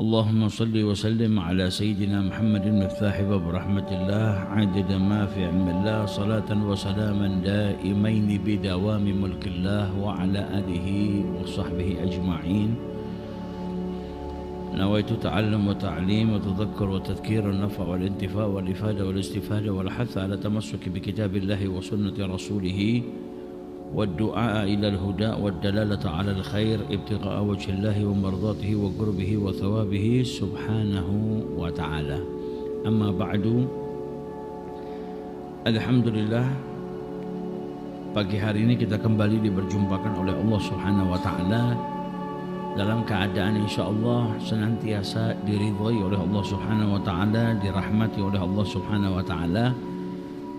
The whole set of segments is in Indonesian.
اللهم صل وسلم على سيدنا محمد مفتاح باب رحمة الله عدد ما في علم الله صلاة وسلاما دائمين بدوام ملك الله وعلى آله وصحبه أجمعين. نويت تعلم وتعليم وتذكر وتذكير النفع والانتفاع والإفادة والاستفادة والحث على تمسك بكتاب الله وسنة رسوله والدعاء إلى الهدى والدلالة على الخير ابتغاء وجه الله ومرضاته وقربه وثوابه سبحانه وتعالى. أما بعد، Alhamdulillah, pagi hari ini kita kembali diperjumpakan oleh Allah Subhanahu wa Ta'ala dalam keadaan insyaallah senantiasa diridhai oleh Allah Subhanahu wa Ta'ala, dirahmati oleh Allah Subhanahu wa Ta'ala,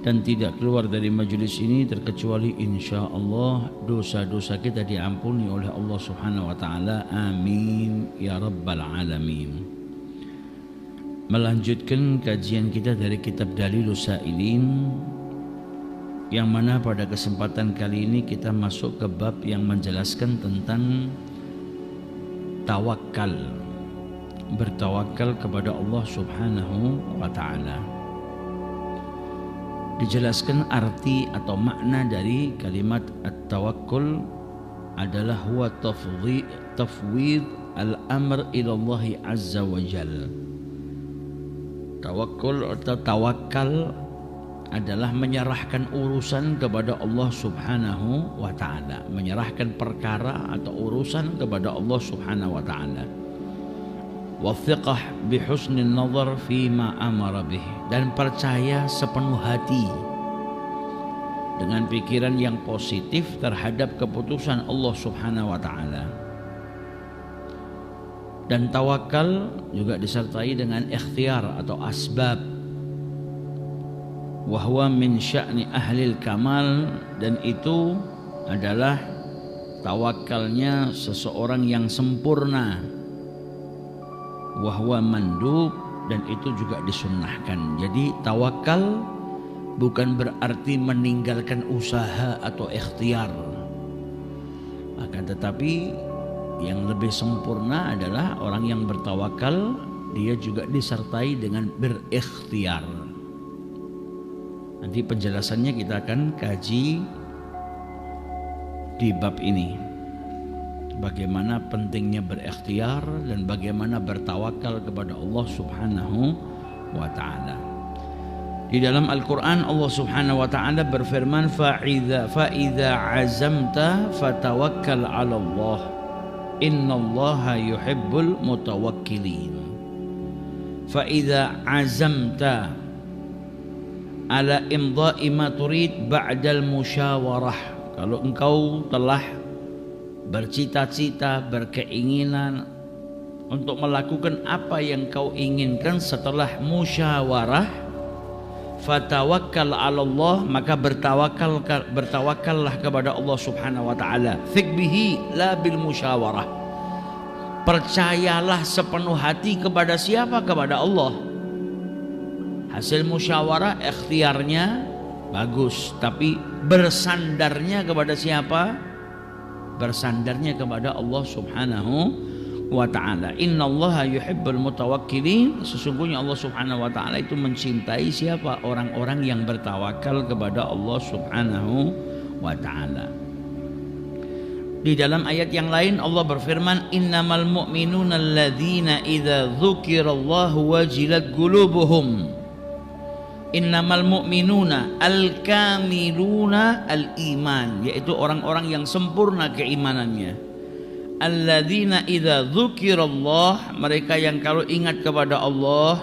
dan tidak keluar dari majelis ini terkecuali insyaallah dosa-dosa kita diampuni oleh Allah Subhanahu wa Ta'ala. Amin ya rabbal alamin. Melanjutkan kajian kita dari kitab Dalilus Sa'ilin, yang mana pada kesempatan kali ini kita masuk ke bab yang menjelaskan tentang tawakal, bertawakal kepada Allah Subhanahu wa Ta'ala. Dijelaskan arti atau makna dari kalimat at-tawakkul adalah huwa tafwid al-amr ila Allah azza wa jalla. Tawakkul atau tawakal adalah menyerahkan urusan kepada Allah Subhanahu wa Ta'ala, menyerahkan perkara atau urusan kepada Allah Subhanahu wa Ta'ala. Wathiqah bihusnin nazar fima amara bih, dan percaya sepenuh hati dengan pikiran yang positif terhadap keputusan Allah Subhanahu wa Ta'ala. Dan tawakal juga disertai dengan ikhtiar atau asbab. Wa huwa min sya'ni ahlil kamal, dan itu adalah tawakalnya seseorang yang sempurna. Wa huwa mandub, dan itu juga disunnahkan. Jadi tawakal bukan berarti meninggalkan usaha atau ikhtiar, akan tetapi yang lebih sempurna adalah orang yang bertawakal dia juga disertai dengan berikhtiar. Nanti penjelasannya kita akan kaji di bab ini, bagaimana pentingnya berikhtiar dan bagaimana bertawakal kepada Allah Subhanahu wa Ta'ala. Di dalam Al-Quran Allah Subhanahu wa Ta'ala berfirman, فَإِذَا عَزَمْتَ فَتَوَكَّلْ عَلَى اللَّهِ إِنَّ اللَّهَ يُحِبُّ الْمُتَوَكِّلِينَ. فَإِذَا عَزَمْتَ ala imdha'i ma turid ba'dal musyawarah. Kalau engkau telah bercita-cita, berkeinginan untuk melakukan apa yang kau inginkan setelah musyawarah, fatawakkal 'ala Allah, maka bertawakallah kepada Allah Subhanahu wa Ta'ala. Thiq bihi la bil musyawarah. Percayalah sepenuh hati kepada siapa? Kepada Allah. Hasil musyawarah ikhtiarnya bagus, tapi bersandarnya kepada siapa? Bersandarnya kepada Allah Subhanahu wa Ta'ala. Innallaha yuhibbul mutawakkilin. Sesungguhnya Allah Subhanahu wa Ta'ala itu mencintai siapa? Orang-orang yang bertawakal kepada Allah Subhanahu wa Ta'ala. Di dalam ayat yang lain Allah berfirman, innamal mu'minuna alladzina idza dzukirallahu wajilat qulubuhum. Innamal mu'minuna al-kamiluna al-iman, yaitu orang-orang yang sempurna keimanannya. Alladzina idza dzukirallah, mereka yang kalau ingat kepada Allah,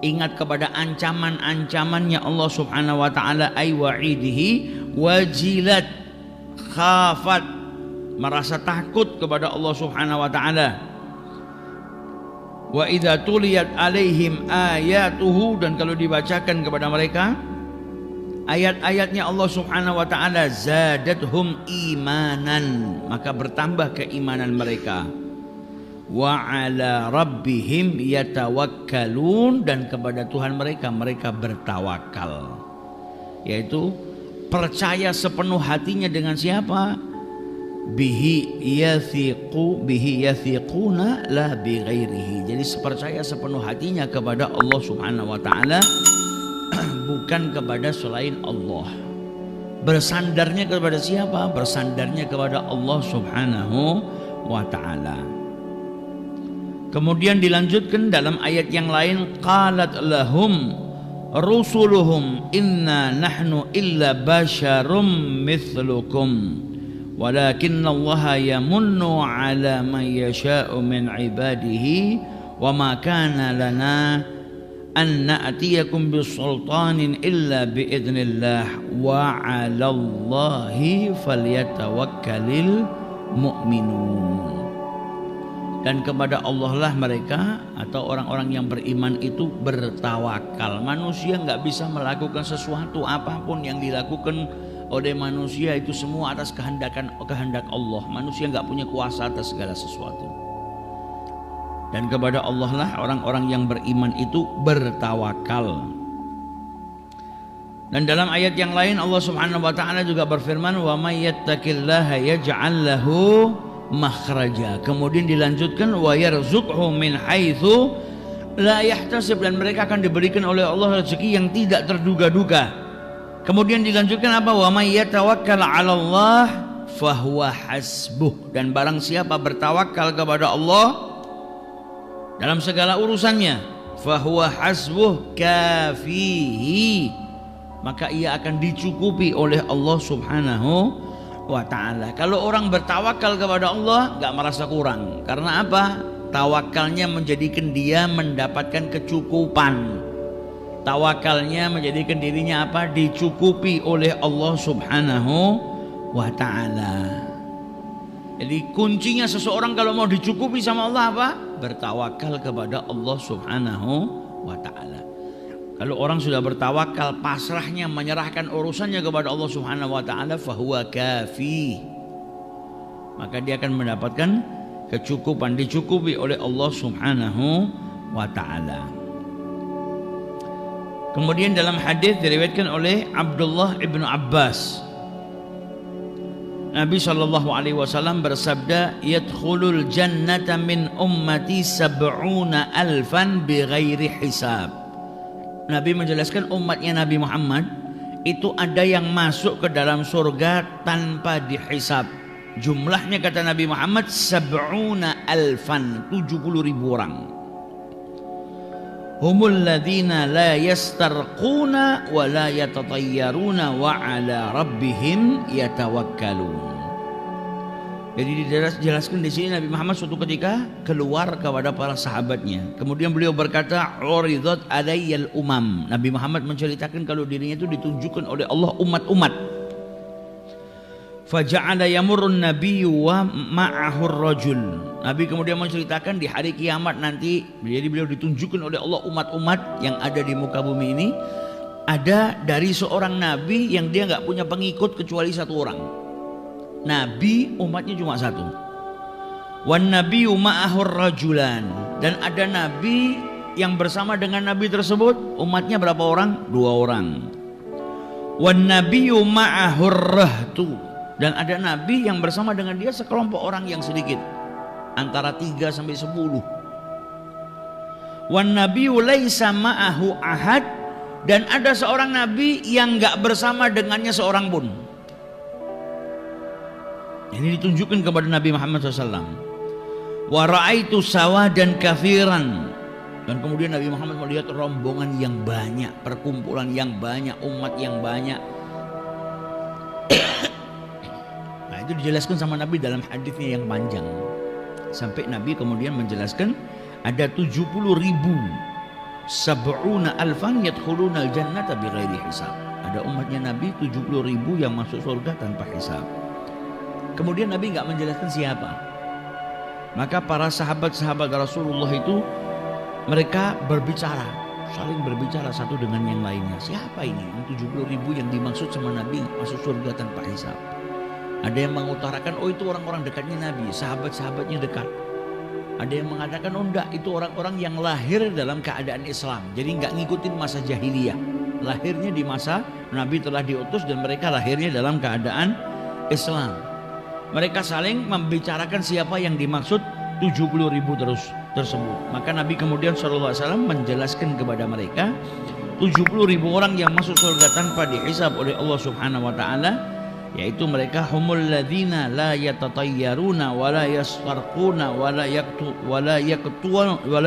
ingat kepada ancaman-ancamannya Allah Subhanahu wa Ta'ala, ay wa'idihi, wajilat, khafat, merasa takut kepada Allah Subhanahu wa Ta'ala. Wa idza tuliyat alaihim ayatuhu, dan kalau dibacakan kepada mereka ayat-ayatnya Allah Subhanahu wa Ta'ala, zadathum imanan, maka bertambah keimanan mereka. Wa ala rabbihim yatawakkalun, dan kepada Tuhan mereka bertawakal, yaitu percaya sepenuh hatinya dengan siapa? bihi yathiquna la bighairihi. Jadi percaya sepenuh hatinya kepada Allah Subhanahu wa taala, bukan kepada selain Allah. Bersandarnya kepada siapa? Bersandarnya kepada Allah Subhanahu wa taala. Kemudian dilanjutkan dalam ayat yang lain, qalat lahum rusuluhum inna nahnu illa basyarum mithlukum walakinna allaha yamunnu ala man yasha'u min ibadihi wa ma kana lana an na'tiyakum bisultanin illa biidznillah wa 'alallahi falyatawakkalul mu'minun. Dan kepada Allah lah mereka atau orang-orang yang beriman itu bertawakal. Manusia nggak bisa melakukan sesuatu, apapun yang dilakukan oleh manusia itu semua atas kehendak Allah. Manusia nggak punya kuasa atas segala sesuatu. Dan kepada Allah lah orang-orang yang beriman itu bertawakal. Dan dalam ayat yang lain Allah Subhanahu wa taala juga berfirman, wa may yattaqillaha yaj'al lahu makhraja. Kemudian dilanjutkan, wa yarzuqhu min haitsu la yahtasib, dan mereka akan diberikan oleh Allah rezeki yang tidak terduga-duga. Kemudian dilanjutkan apa? Wa may yatawakkal 'ala Allah fahuwa hasbuh, dan barang siapa bertawakal kepada Allah dalam segala urusannya, fahuwa hasbuh kafihi, maka ia akan dicukupi oleh Allah Subhanahu wa ta'ala. Kalau orang bertawakal kepada Allah gak merasa kurang. Karena apa? Tawakalnya menjadikan dia mendapatkan kecukupan. Tawakalnya menjadikan dirinya apa? Dicukupi oleh Allah Subhanahu wa ta'ala. Jadi kuncinya seseorang kalau mau dicukupi sama Allah apa? Bertawakal kepada Allah Subhanahu wa ta'ala. Kalau orang sudah bertawakal, pasrahnya, menyerahkan urusannya kepada Allah Subhanahu wa taala, fahuwa kafi, maka dia akan mendapatkan kecukupan, dicukupi oleh Allah Subhanahu wa taala. Kemudian dalam hadis diriwayatkan oleh Abdullah ibnu Abbas, Nabi sallallahu alaihi wasallam bersabda, yadkhulul jannata min ummati sab'una alfan bighairi hisab. Nabi menjelaskan umatnya Nabi Muhammad itu ada yang masuk ke dalam surga tanpa dihisab. Jumlahnya kata Nabi Muhammad sab'una alfan, 70.000 orang. Humul ladzina la yastarquna wa la yatatayyaruna wa ala rabbihim yatawakkalun. Jadi dijelaskan di sini Nabi Muhammad suatu ketika keluar kepada para sahabatnya. Kemudian beliau berkata, "Uridat alayyal umam." Nabi Muhammad menceritakan kalau dirinya itu ditunjukkan oleh Allah umat-umat. Faja'ala yamurrun nabiyyu wa ma'ahu rajul. Nabi kemudian menceritakan di hari kiamat nanti, jadi beliau ditunjukkan oleh Allah umat-umat yang ada di muka bumi ini, ada dari seorang nabi yang dia nggak punya pengikut kecuali satu orang. Nabi umatnya cuma satu. Wan nabiyyu ma'ahur rajulan, dan ada nabi yang bersama dengan nabi tersebut umatnya berapa orang? 2 orang. Wan nabiyyu ma'ahur rahtu, dan ada nabi yang bersama dengan dia sekelompok orang yang sedikit, antara 3 sampai 10. Wan nabiyyu laisa ma'ahu ahad, dan ada seorang nabi yang enggak bersama dengannya seorang pun. Ini ditunjukkan kepada Nabi Muhammad SAW. Wa ra'aitu sawadan kafiran, dan kemudian Nabi Muhammad melihat rombongan yang banyak, perkumpulan yang banyak, umat yang banyak. Nah, itu dijelaskan sama Nabi dalam hadisnya yang panjang. Sampai Nabi kemudian menjelaskan ada 70.000, sab'una alfan yadkhuluna al-jannata bighairi hisab. Ada umatnya Nabi 70.000 yang masuk surga tanpa hisab. Kemudian Nabi nggak menjelaskan siapa. Maka para sahabat-sahabat Rasulullah itu mereka berbicara, saling berbicara satu dengan yang lainnya. Siapa ini yang 70.000 yang dimaksud sama Nabi masuk surga tanpa hisab? Ada yang mengutarakan, oh itu orang-orang dekatnya Nabi, sahabat-sahabatnya dekat. Ada yang mengatakan, oh enggak, itu orang-orang yang lahir dalam keadaan Islam, jadi nggak ngikutin masa jahiliyah. Lahirnya di masa Nabi telah diutus dan mereka lahirnya dalam keadaan Islam. mereka saling membicarakan siapa yang dimaksud 70.000 tersebut. Maka Nabi kemudian SAW menjelaskan kepada mereka 70.000 orang yang masuk surga tanpa dihisab oleh Allah Subhanahu wa taala, yaitu mereka humul ladzina la yatatayyaruna wa la yastarquna wa la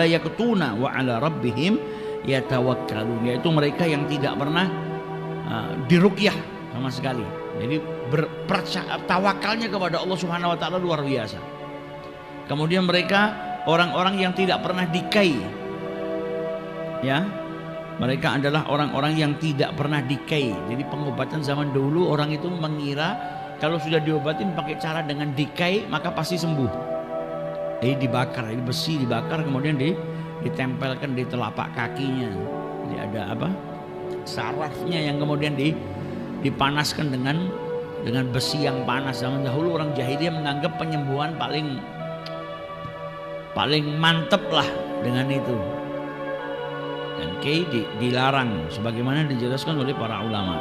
yaqtuna wa ala rabbihim yatawakkalun, yaitu mereka yang tidak pernah diruqyah sama sekali. Jadi tawakalnya kepada Allah Subhanahu wa taala luar biasa. Kemudian mereka orang-orang yang tidak pernah dikai. Ya. Mereka adalah orang-orang yang tidak pernah dikai. Jadi pengobatan zaman dulu orang itu mengira kalau sudah diobatin pakai cara dengan dikai maka pasti sembuh. Jadi dibakar, ini besi dibakar kemudian ditempelkan di telapak kakinya. Jadi ada apa? Sarafnya yang kemudian dipanaskan dengan besi yang panas. Zaman dahulu orang jahiliyah menganggap penyembuhan paling mantep lah dengan itu. Dan dilarang sebagaimana dijelaskan oleh para ulama.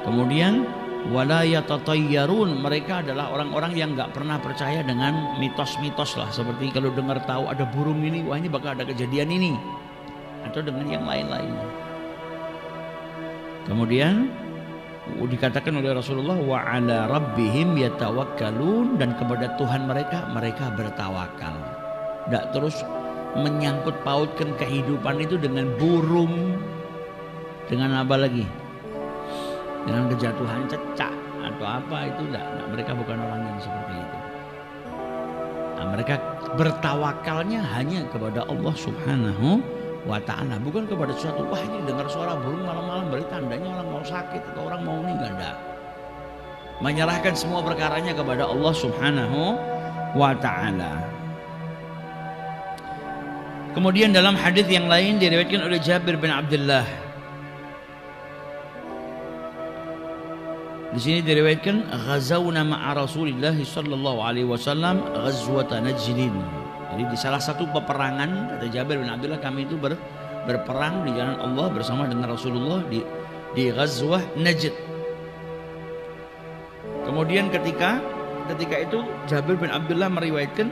Kemudian wala yatatayyarun, mereka adalah orang-orang yang nggak pernah percaya dengan mitos-mitos lah, seperti kalau dengar tahu ada burung ini, wah ini bakal ada kejadian ini, atau dengan yang lain-lainnya. Kemudian dikatakan oleh Rasulullah wa ala rabbihim yatawakkalun, dan kepada Tuhan mereka bertawakal. Tidak terus menyangkut pautkan kehidupan itu dengan burung, dengan apa lagi, dengan kejatuhan cecak atau apa, itu tidak. Mereka bukan orang yang seperti itu. Nah, mereka bertawakalnya hanya kepada Allah Subhanahu wa ta'ala, bukan kepada sesuatu. Wah ini dengar suara burung malam-malam berarti tandanya orang mau sakit atau orang mau meninggal. Tidak. Menyerahkan semua perkaranya kepada Allah Subhanahu wa ta'ala. Kemudian dalam hadis yang lain diriwayatkan oleh Jabir bin Abdullah. Di sini diriwayatkan ghazawna ma'a Rasulillah sallallahu alaihi wasallam ghazwat Najdin. Jadi di salah satu peperangan, kata Jabir bin Abdullah, kami itu berperang di jalan Allah bersama dengan Rasulullah di ghazwah Najd. Kemudian ketika itu Jabir bin Abdullah meriwayatkan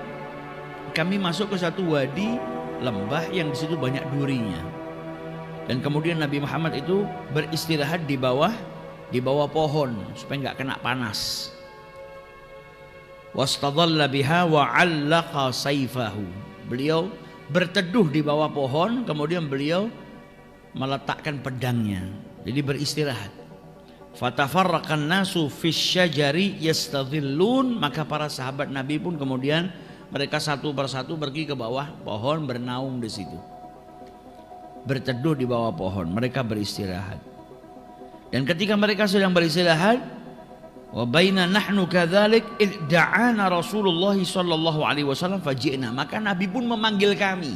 kami masuk ke satu wadi lembah yang di situ banyak durinya, dan kemudian Nabi Muhammad itu beristirahat di bawah pohon supaya nggak kena panas. Wastadalla biha wa 'allaqa sayfahu. Beliau berteduh di bawah pohon, kemudian beliau meletakkan pedangnya. Jadi beristirahat. Fatafarraqan nasu fisyajari yastadhillun, maka para sahabat Nabi pun kemudian mereka satu persatu pergi ke bawah pohon, bernaung di situ, berteduh di bawah pohon, mereka beristirahat. Dan ketika mereka sedang beristirahat, wa baina nahnu kadzalik idda'ana Rasulullah sallallahu alaihi wasallam faji'na, maka Nabi pun memanggil kami.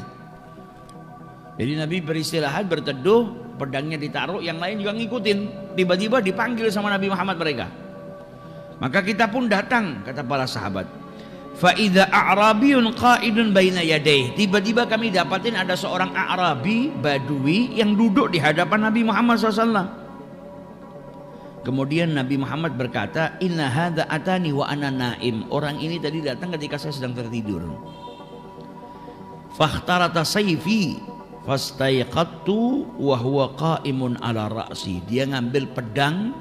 Jadi Nabi beristirahat, berteduh, pedangnya ditaruh, yang lain juga ngikutin. Tiba-tiba dipanggil sama Nabi Muhammad mereka. Maka kita pun datang, kata para sahabat. Fa idza a'rabiyun qa'idun baina yadayhi, tiba-tiba kami dapatin ada seorang A'rabi Badui yang duduk di hadapan Nabi Muhammad SAW. Kemudian Nabi Muhammad berkata, inna hadza atani wa ana naim, orang ini tadi datang ketika saya sedang tertidur. Fakhtarata sayfi fastayqattu wa huwa qa'imun ala ra'si, dia ngambil pedang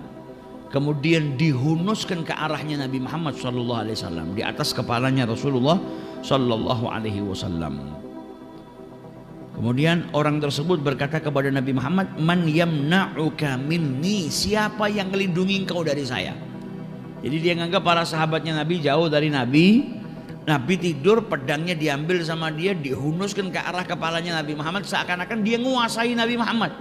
kemudian dihunuskan ke arahnya Nabi Muhammad SAW, di atas kepalanya Rasulullah SAW. Kemudian orang tersebut berkata kepada Nabi Muhammad, man yamna'uka minni, siapa yang melindungi engkau dari saya? Jadi dia menganggap para sahabatnya Nabi jauh dari Nabi. Nabi tidur, pedangnya diambil sama dia, dihunuskan ke arah kepalanya Nabi Muhammad, seakan-akan dia menguasai Nabi Muhammad.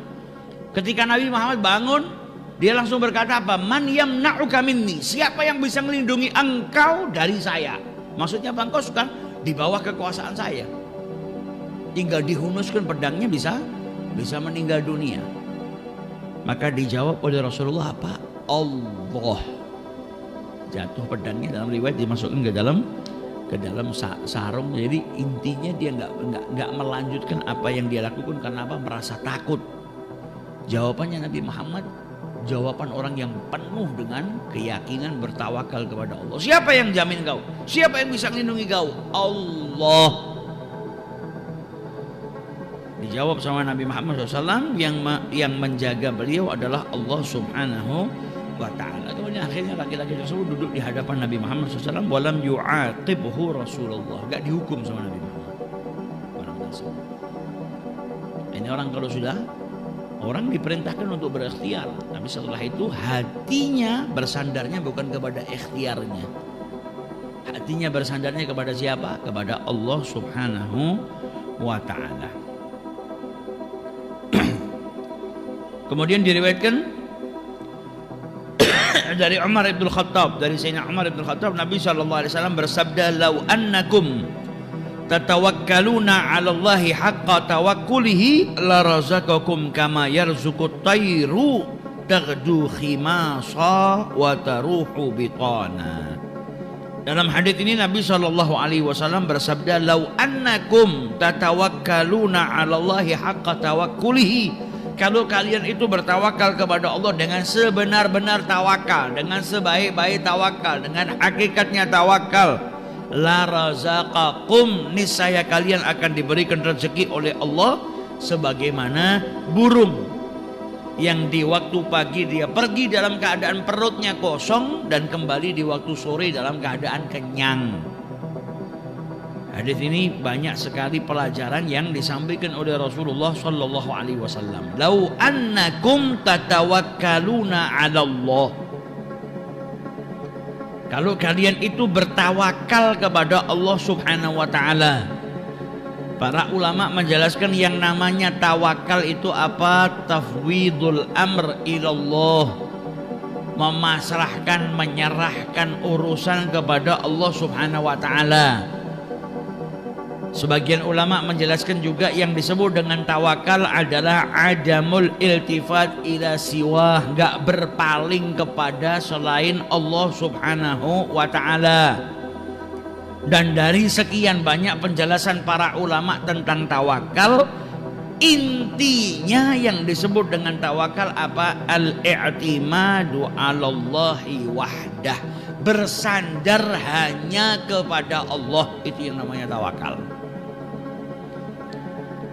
Ketika Nabi Muhammad bangun, dia langsung berkata apa? Man yamna'uka minni, siapa yang bisa melindungi engkau dari saya? Maksudnya engkau suka di bawah kekuasaan saya. Tinggal dihunuskan pedangnya bisa meninggal dunia. Maka dijawab oleh Rasulullah apa? Allah. Jatuh pedangnya, dalam riwayat dimasukkan ke dalam sarung. Jadi intinya dia nggak melanjutkan apa yang dia lakukan karena apa? Merasa takut. Jawabannya Nabi Muhammad, jawaban orang yang penuh dengan keyakinan bertawakal kepada Allah. Siapa yang jamin kau? Siapa yang bisa melindungi kau? Allah. Dijawab sama Nabi Muhammad SAW, yang menjaga beliau adalah Allah Subhanahu wa ta'ala. Kemudian akhirnya laki-laki tersebut duduk di hadapan Nabi Muhammad SAW. Walam yu'aqibhu Rasulullah. Gak dihukum sama Nabi Muhammad. Ini orang kalau sudah, orang diperintahkan untuk berikhtiar, tapi setelah itu hatinya bersandarnya bukan kepada ikhtiarnya. Hatinya bersandarnya kepada siapa? Kepada Allah Subhanahu wa ta'ala. Kemudian diriwayatkan dari Umar ibn Khattab, dari Sayyidina Umar ibn Khattab, Nabi SAW bersabda, "Lau annakum tatawakkaluna 'ala Allahi haqqa tawakkulihi la razaqakum kama yarzuqut tayru taghdu khimasa wa taruhu bitana." Dalam hadis ini Nabi SAW bersabda, "Lau annakum tatawakkaluna 'ala Allahi haqqa tawakkulihi." Kalau kalian itu bertawakal kepada Allah dengan sebenar-benar tawakal, dengan sebaik-baik tawakal, dengan hakikatnya tawakal, la razaqakum, niscaya kalian akan diberikan rezeki oleh Allah sebagaimana burung yang di waktu pagi dia pergi dalam keadaan perutnya kosong dan kembali di waktu sore dalam keadaan kenyang. Hadis ini banyak sekali pelajaran yang disampaikan oleh Rasulullah sallallahu alaihi wasallam. Lau annakum tatawakkaluna 'ala Allah. Kalau kalian itu bertawakal kepada Allah Subhanahu wa taala. Para ulama menjelaskan yang namanya tawakal itu apa? Tafwidul amr ilallah. Memasrahkan, menyerahkan urusan kepada Allah Subhanahu wa taala. Sebagian ulama menjelaskan juga yang disebut dengan tawakal adalah adamul iltifat ila siwah, enggak berpaling kepada selain Allah Subhanahu wa taala. Dan dari sekian banyak penjelasan para ulama tentang tawakal, intinya yang disebut dengan tawakal apa? Al-i'timadu 'alallahi wahdah. Bersandar hanya kepada Allah, itu yang namanya tawakal.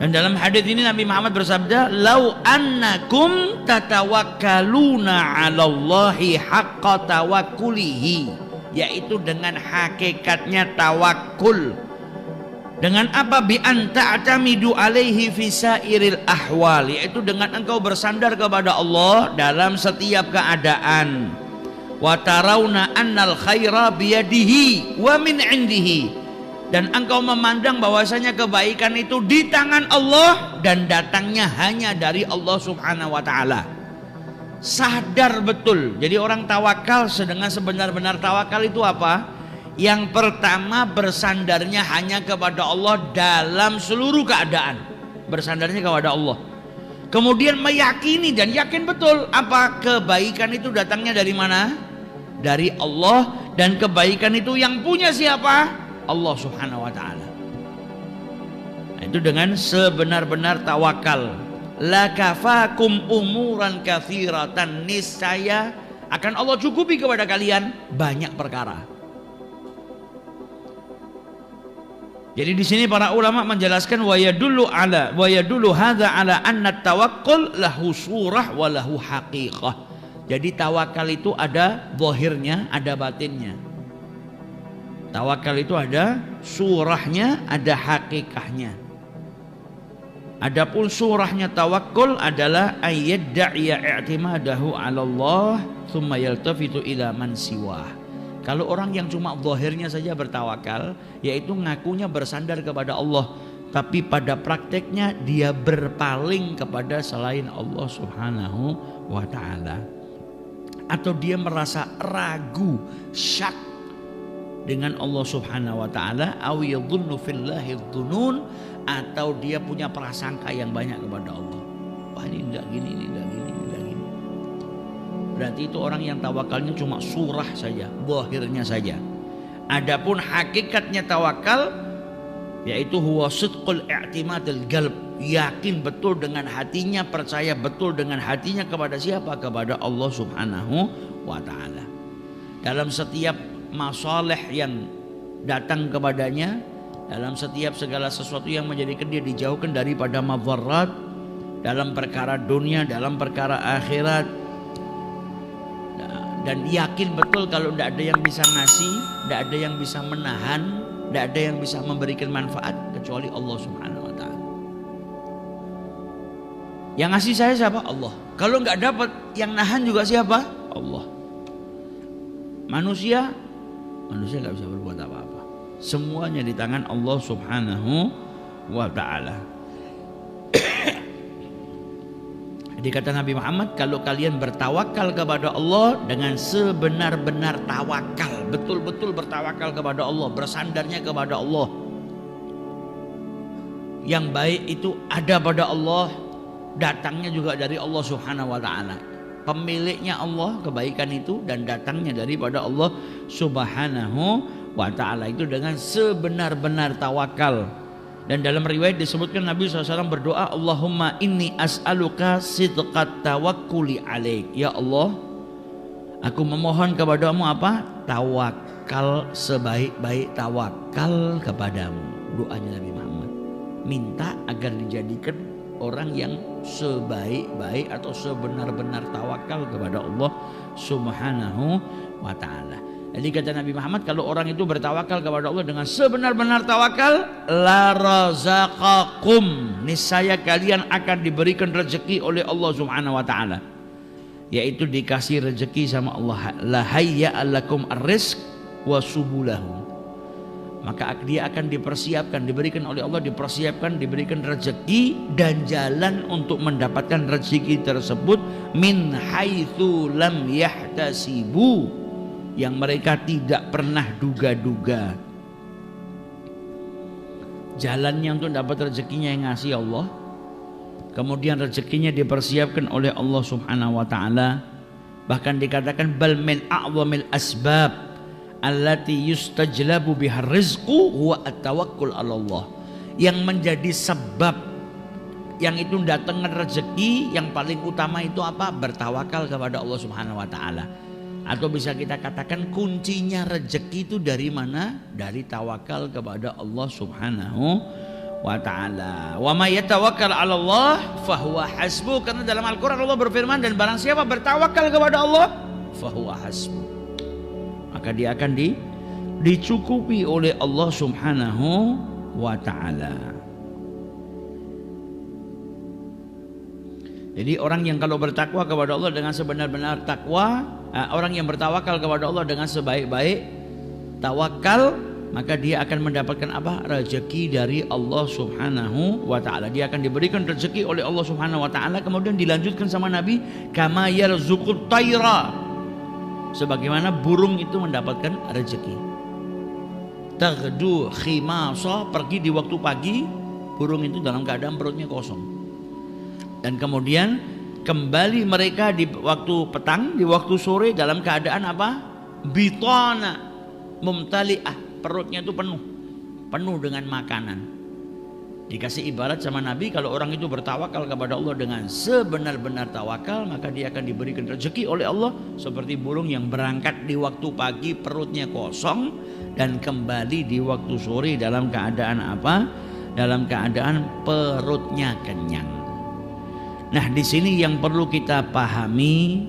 Dan dalam hadis ini Nabi Muhammad bersabda, "Lau annakum tatawakkaluna 'alallahi haqqa tawakkulihi," yaitu dengan hakikatnya tawakul. Dengan apa? Bi an ta'tamidu alaihi fi sairil ahwal, yaitu dengan engkau bersandar kepada Allah dalam setiap keadaan. Wa tarawna annal khaira biyadihi wa min indihi, dan engkau memandang bahwasanya kebaikan itu di tangan Allah dan datangnya hanya dari Allah Subhanahu wa taala. Sadar betul. Jadi orang tawakal sedang sebenar-benar tawakal itu apa? Yang pertama bersandarnya hanya kepada Allah dalam seluruh keadaan. Bersandarnya kepada Allah. Kemudian meyakini dan yakin betul apa? Kebaikan itu datangnya dari mana? Dari Allah, dan kebaikan itu yang punya siapa? Allah Subhanahu wa taala. Itu dengan sebenar-benar tawakal. La kafakum umuran katsiratan, niscaya akan Allah cukupi kepada kalian banyak perkara. Jadi di sini para ulama menjelaskan wa yadullu hadza ala anna tawakkul lahu surah wa lahu haqiqah. Jadi tawakal itu ada zahirnya, ada batinnya. Tawakal itu ada surahnya, ada hakikahnya. Adapun surahnya tawakul adalah ayyadda'iya i'timadahu 'ala Allah thumma yaltafitu ila man siwah. Kalau orang yang cuma zahirnya saja bertawakal, yaitu ngakunya bersandar kepada Allah, tapi pada prakteknya dia berpaling kepada selain Allah Subhanahu wa taala. Atau dia merasa ragu, syak dengan Allah Subhanahu wa taala, aw yadhunnu fillahi dhunun, atau dia punya prasangka yang banyak kepada Allah. Wah, ini enggak gini, ini enggak gini, ini enggak gini. Berarti itu orang yang tawakalnya cuma surah saja, zahirnya saja. Adapun hakikatnya tawakal yaitu huwa sidqul i'timadil qalb, yakin betul dengan hatinya, percaya betul dengan hatinya kepada siapa? Kepada Allah Subhanahu wa taala. Dalam setiap masalah yang datang kepadanya, dalam setiap segala sesuatu yang menjadikan dia dijauhkan daripada madzarat, dalam perkara dunia, dalam perkara akhirat, dan yakin betul kalau tidak ada yang bisa ngasih, tidak ada yang bisa menahan, tidak ada yang bisa memberikan manfaat kecuali Allah Subhanahu wa taala. Yang ngasih saya siapa? Allah. Kalau nggak dapat, yang nahan juga siapa? Allah. Manusia nggak bisa berbuat apa-apa. Semuanya di tangan Allah Subhanahu wa taala. Jadi kata Nabi Muhammad, kalau kalian bertawakal kepada Allah dengan sebenar-benar tawakal, betul-betul bertawakal kepada Allah, bersandarnya kepada Allah, yang baik itu ada pada Allah, datangnya juga dari Allah Subhanahu wa taala. Pemiliknya Allah kebaikan itu, dan datangnya daripada Allah Subhanahu wa taala itu dengan sebenar-benar tawakal. Dan dalam riwayat disebutkan Nabi SAW berdoa, Allahumma inni as'aluka sidqat tawakkuli alaik. Ya Allah, aku memohon kepadamu apa? Tawakal, sebaik-baik tawakal kepadamu. Doanya Nabi Muhammad, minta agar dijadikan orang yang sebaik-baik atau sebenar-benar tawakal kepada Allah Subhanahu wa ta'ala. Jadi kata Nabi Muhammad, kalau orang itu bertawakal kepada Allah dengan sebenar-benar tawakal, la razaqakum, niscaya kalian akan diberikan rezeki oleh Allah Subhanahu wa taala, yaitu dikasih rezeki sama Allah. La hayya'alakum ar-rizq wa subulahu, maka dia akan dipersiapkan, diberikan oleh Allah, dipersiapkan, diberikan rezeki dan jalan untuk mendapatkan rezeki tersebut min haitsu lam yahtasibu, yang mereka tidak pernah duga-duga. Jalannya untuk dapat rezekinya yang ngasih Allah, kemudian rezekinya dipersiapkan oleh Allah Subhanahu wa taala. Bahkan dikatakan bal min a'zamil asbab allati yustajlabu bihar rizqu huwa at-tawakkul 'ala Allah. Yang menjadi sebab yang itu datangkan rezeki yang paling utama itu apa? Bertawakal kepada Allah Subhanahu wa taala. Atau bisa kita katakan kuncinya rezeki itu dari mana? Dari tawakal kepada Allah Subhanahu wa ta'ala. Wa may yatawakkal 'ala Allah fahuwa hasbuh. Karena dalam Al-Qur'an Allah berfirman, dan barang siapa bertawakal kepada Allah fahuwa hasbuh, maka dia akan dicukupi oleh Allah Subhanahu wa ta'ala. Jadi orang yang kalau bertakwa kepada Allah dengan sebenar-benar takwa, orang yang bertawakal kepada Allah dengan sebaik-baik tawakal, maka dia akan mendapatkan apa? Rezeki dari Allah Subhanahu wa ta'ala. Dia akan diberikan rezeki oleh Allah Subhanahu wa ta'ala. Kemudian dilanjutkan sama Nabi, kama yarzuqut tayra, sebagaimana burung itu mendapatkan rezeki. Taghdu khimasa, pergi di waktu pagi, burung itu dalam keadaan perutnya kosong. Dan kemudian kembali mereka di waktu petang, di waktu sore dalam keadaan apa? Bitana mumtali'ah, perutnya itu penuh dengan makanan. Dikasih ibarat sama Nabi, kalau orang itu bertawakal kepada Allah dengan sebenar-benar tawakal, maka dia akan diberikan rezeki oleh Allah seperti burung yang berangkat di waktu pagi perutnya kosong dan kembali di waktu sore dalam keadaan apa? Dalam keadaan perutnya kenyang. Nah, di sini yang perlu kita pahami,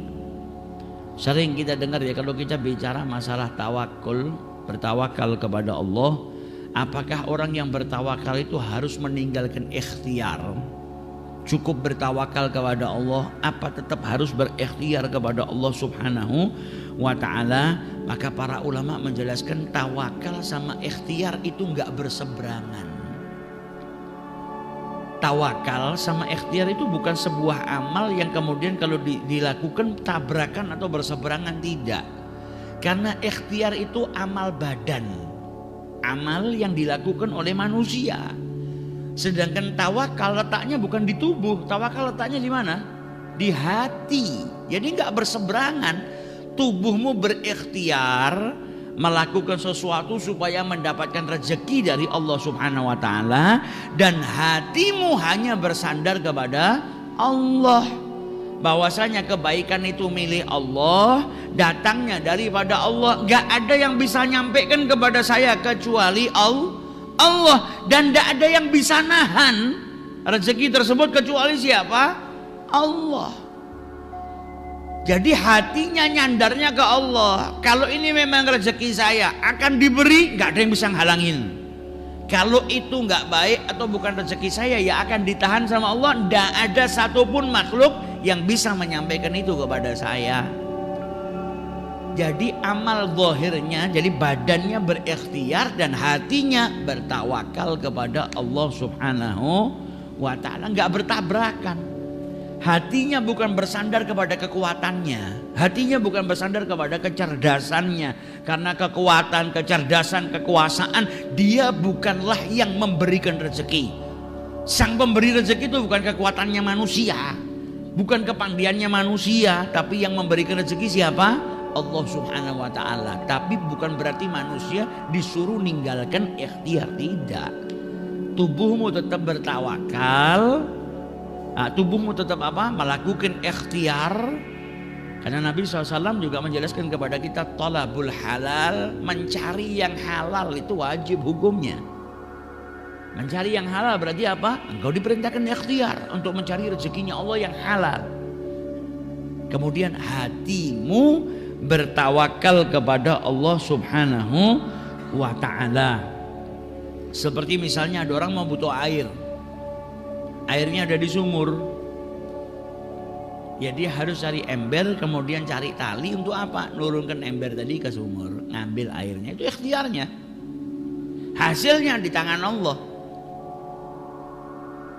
sering kita dengar ya kalau kita bicara masalah tawakul, bertawakal kepada Allah, apakah orang yang bertawakal itu harus meninggalkan ikhtiar? Cukup bertawakal kepada Allah, apa tetap harus berikhtiar kepada Allah Subhanahu wa ta'ala? Maka para ulama menjelaskan tawakal sama ikhtiar itu enggak berseberangan. Tawakal sama ikhtiar itu bukan sebuah amal yang kemudian kalau dilakukan tabrakan atau berseberangan, tidak. Karena ikhtiar itu amal badan, amal yang dilakukan oleh manusia. Sedangkan tawakal letaknya bukan di tubuh, tawakal letaknya di mana? Di hati. Jadi nggak berseberangan. Tubuhmu berikhtiar melakukan sesuatu supaya mendapatkan rezeki dari Allah Subhanahu wa taala, dan hatimu hanya bersandar kepada Allah, bahwasanya kebaikan itu milik Allah, datangnya daripada Allah, gak ada yang bisa nyampaikan kepada saya kecuali Allah, dan gak ada yang bisa nahan rezeki tersebut kecuali siapa? Allah. Jadi hatinya nyandarnya ke Allah. Kalau ini memang rezeki saya akan diberi, gak ada yang bisa ngalangin. Kalau itu gak baik atau bukan rezeki saya, ya akan ditahan sama Allah. Tidak ada satupun makhluk yang bisa menyampaikan itu kepada saya. Jadi amal zahirnya, jadi badannya berikhtiar dan hatinya bertawakal kepada Allah Subhanahu wa ta'ala, gak bertabrakan. Hatinya bukan bersandar kepada kekuatannya, hatinya bukan bersandar kepada kecerdasannya, karena kekuatan, kecerdasan, kekuasaan, dia bukanlah yang memberikan rezeki. Sang pemberi rezeki itu bukan kekuatannya manusia, bukan kepandaiannya manusia, tapi yang memberikan rezeki siapa? Allah Subhanahu wa ta'ala. Tapi bukan berarti manusia disuruh ninggalkan ikhtiar, tidak. Tubuhmu tetap bertawakal, tubuhmu tetap melakukan ikhtiar, karena Nabi SAW juga menjelaskan kepada kita talabul halal, mencari yang halal itu wajib hukumnya. Mencari yang halal berarti apa? Engkau diperintahkan ikhtiar untuk mencari rezekinya Allah yang halal. Kemudian hatimu bertawakal kepada Allah Subhanahu wa ta'ala. Seperti misalnya ada orang mau butuh air, airnya ada di sumur, ya dia harus cari ember, kemudian cari tali untuk apa? Nurunkan ember tadi ke sumur, ngambil airnya, itu ikhtiarnya. Hasilnya di tangan Allah.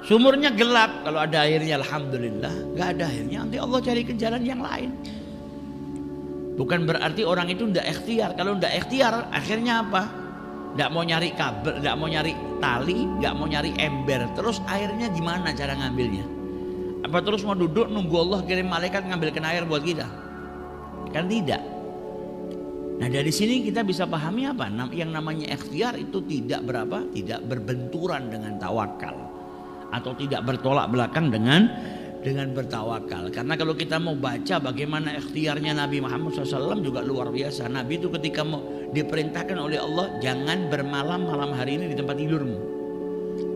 Sumurnya gelap, kalau ada airnya alhamdulillah, gak ada airnya nanti Allah carikan jalan yang lain. Bukan berarti orang itu tidak ikhtiar. Kalau tidak ikhtiar akhirnya apa? Tidak mau nyari kabel, tidak mau nyari tali, tidak mau nyari ember, terus airnya gimana cara ngambilnya? Apa terus mau duduk nunggu Allah kirim malaikat ngambilkan air buat kita? Kan tidak. Nah dari sini kita bisa pahami apa? Yang namanya ikhtiar itu tidak berbenturan dengan tawakal, atau tidak bertolak belakang dengan bertawakal. Karena kalau kita mau baca bagaimana ikhtiarnya Nabi Muhammad SAW juga luar biasa. Nabi itu ketika mau diperintahkan oleh Allah, jangan bermalam malam hari ini di tempat tidurmu.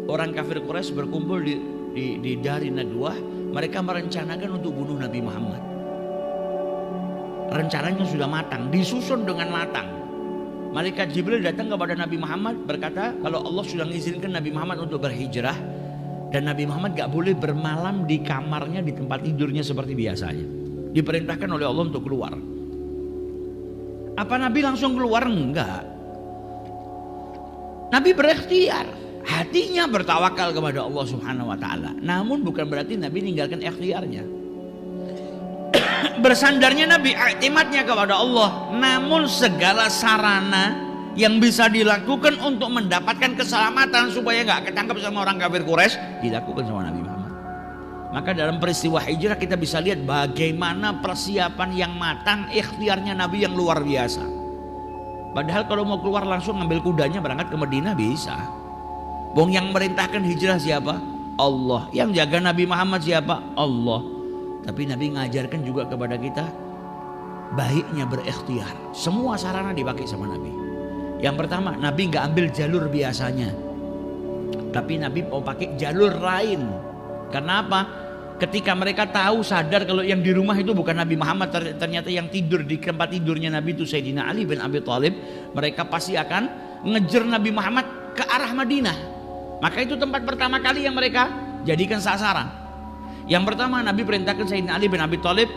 Orang kafir Quraisy berkumpul di Dari Nadwah, mereka merencanakan untuk bunuh Nabi Muhammad. Rencananya sudah matang, disusun dengan matang. Malaikat Jibril datang kepada Nabi Muhammad berkata, kalau Allah sudah mengizinkan Nabi Muhammad untuk berhijrah, dan Nabi Muhammad gak boleh bermalam di kamarnya, di tempat tidurnya seperti biasanya. Diperintahkan oleh Allah untuk keluar. Apa Nabi langsung keluar? Enggak. Nabi berikhtiar, hatinya bertawakal kepada Allah Subhanahu wa ta'ala. Namun bukan berarti Nabi meninggalkan ikhtiarnya. Bersandarnya Nabi, i'timadnya kepada Allah. Namun segala sarana yang bisa dilakukan untuk mendapatkan keselamatan supaya nggak ketangkap sama orang kafir Quraisy dilakukan sama Nabi Muhammad. Maka dalam peristiwa hijrah kita bisa lihat bagaimana persiapan yang matang, ikhtiarnya Nabi yang luar biasa. Padahal kalau mau keluar langsung ngambil kudanya berangkat ke Madinah bisa. Wong yang merintahkan hijrah siapa? Allah. Yang jaga Nabi Muhammad siapa? Allah. Tapi Nabi ngajarkan juga kepada kita baiknya berikhtiar. Semua sarana dipakai sama Nabi. Yang pertama, Nabi nggak ambil jalur biasanya, tapi Nabi mau pakai jalur lain. Karena apa? Ketika mereka tahu sadar kalau yang di rumah itu bukan Nabi Muhammad, ternyata yang tidur di tempat tidurnya Nabi itu Sayyidina Ali bin Abi Thalib, mereka pasti akan ngejar Nabi Muhammad ke arah Madinah. Maka itu tempat pertama kali yang mereka jadikan sasaran. Yang pertama, Nabi perintahkan Sayyidina Ali bin Abi Thalib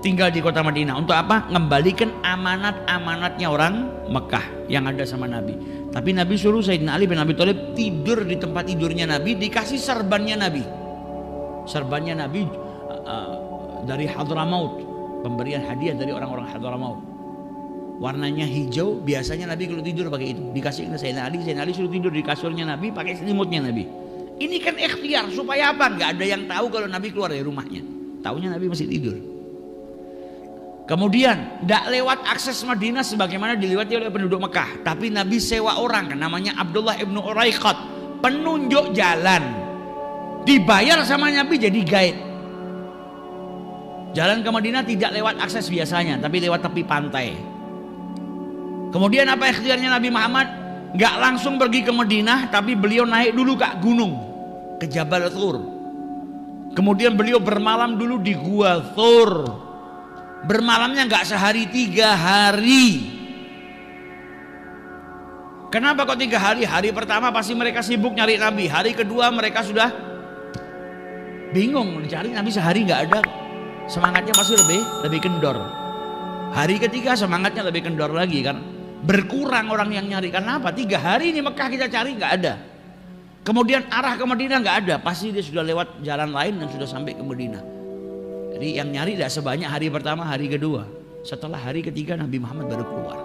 tinggal di kota Madinah. Untuk apa? Ngembalikan amanat-amanatnya orang Mekah yang ada sama Nabi. Tapi Nabi suruh Sayyidina Ali bin Abi Thalib tidur di tempat tidurnya Nabi, dikasih serbannya Nabi. Serbannya Nabi dari Hadramaut, pemberian hadiah dari orang-orang Hadramaut. Warnanya hijau, biasanya Nabi kalau tidur pakai itu. Dikasih ke Sayyidina Ali suruh tidur di kasurnya Nabi, pakai selimutnya Nabi. Ini kan ikhtiar, supaya apa? Nggak ada yang tahu kalau Nabi keluar dari rumahnya. Taunya Nabi masih tidur. Kemudian tidak lewat akses Madinah sebagaimana dilewati oleh penduduk Mekah, tapi Nabi sewa orang namanya Abdullah ibnu Uraiqat, penunjuk jalan, dibayar sama Nabi jadi guide. Jalan ke Madinah tidak lewat akses biasanya, tapi lewat tepi pantai. Kemudian apa ikhtiarnya Nabi Muhammad? Nggak langsung pergi ke Madinah, tapi beliau naik dulu ke gunung, ke Jabal Thur. Kemudian beliau bermalam dulu di Gua Thur. Bermalamnya nggak sehari, 3 hari. Kenapa kok 3 hari? Hari pertama pasti mereka sibuk nyari Nabi. Hari kedua mereka sudah bingung mencari Nabi, sehari nggak ada. Semangatnya pasti lebih kendor. Hari ketiga semangatnya lebih kendor lagi kan. Berkurang orang yang nyari. Karena apa? 3 hari ini Mekah kita cari nggak ada. Kemudian arah ke Madinah nggak ada. Pasti dia sudah lewat jalan lain dan sudah sampai ke Madinah. Jadi yang nyari tidak sebanyak hari pertama, hari kedua. Setelah hari ketiga Nabi Muhammad baru keluar.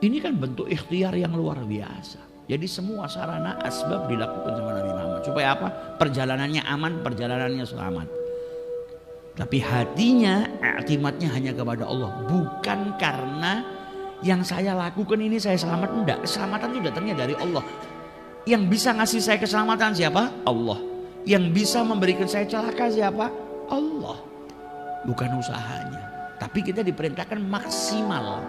Ini kan bentuk ikhtiar yang luar biasa. Jadi semua sarana asbab dilakukan sama Nabi Muhammad. Supaya apa? Perjalanannya aman, perjalanannya selamat. Tapi hatinya, i'timadnya hanya kepada Allah. Bukan karena yang saya lakukan ini saya selamat. Enggak, keselamatan itu datangnya dari Allah. Yang bisa ngasih saya keselamatan siapa? Allah. Yang bisa memberikan saya celaka siapa? Allah. Bukan usahanya. Tapi kita diperintahkan maksimal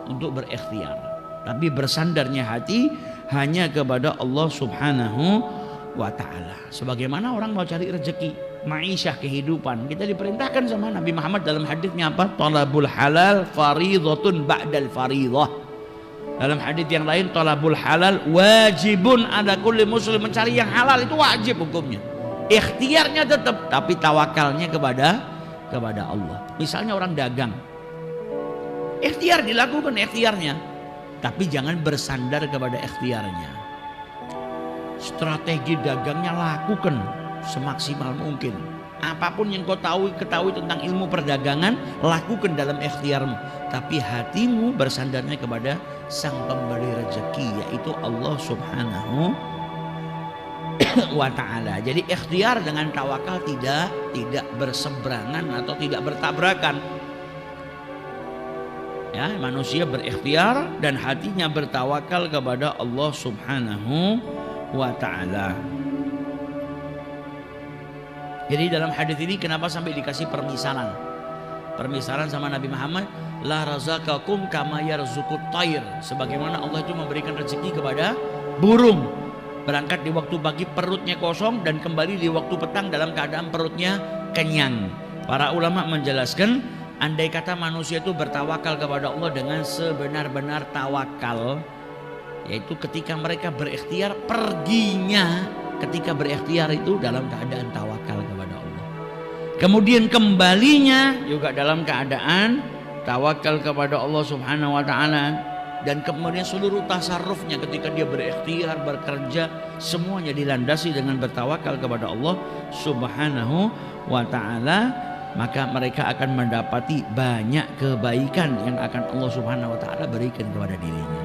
untuk berikhtiar. Tapi bersandarnya hati hanya kepada Allah Subhanahu wa ta'ala. Sebagaimana orang mau cari rezeki, ma'isyah, kehidupan, kita diperintahkan sama Nabi Muhammad dalam hadisnya apa? Talabul halal faridhatun ba'dal faridah. Dalam hadis yang lain, talabul halal wajibun ala kulli muslim. Mencari yang halal itu wajib hukumnya. Ikhtiarnya tetap, tapi tawakalnya kepada Allah. Misalnya orang dagang, ikhtiar dilakukan ikhtiarnya, tapi jangan bersandar kepada ikhtiarnya. Strategi dagangnya lakukan semaksimal mungkin. Apapun yang kau ketahui tentang ilmu perdagangan, lakukan dalam ikhtiarmu. Tapi hatimu bersandarnya kepada Sang Pemberi rezeki, yaitu Allah Subhanahu wa ta'ala. Jadi ikhtiar dengan tawakal tidak berseberangan atau tidak bertabrakan. Ya, manusia berikhtiar dan hatinya bertawakal kepada Allah Subhanahu wa ta'ala. Jadi dalam hadis ini kenapa sampai dikasih permisalan? Permisalan sama Nabi Muhammad, la razaqakum kama yarzuqut thair. Sebagaimana Allah itu memberikan rezeki kepada burung. Berangkat di waktu pagi perutnya kosong dan kembali di waktu petang dalam keadaan perutnya kenyang. Para ulama menjelaskan, andai kata manusia itu bertawakal kepada Allah dengan sebenar-benar tawakal, yaitu ketika mereka berikhtiar, perginya ketika berikhtiar itu dalam keadaan tawakal kepada Allah. Kemudian kembalinya juga dalam keadaan tawakal kepada Allah Subhanahu wa ta'ala. Dan kemudian seluruh tasarrufnya ketika dia berikhtiar, bekerja, semuanya dilandasi dengan bertawakal kepada Allah Subhanahu wa ta'ala. Maka mereka akan mendapati banyak kebaikan yang akan Allah Subhanahu wa ta'ala berikan kepada dirinya.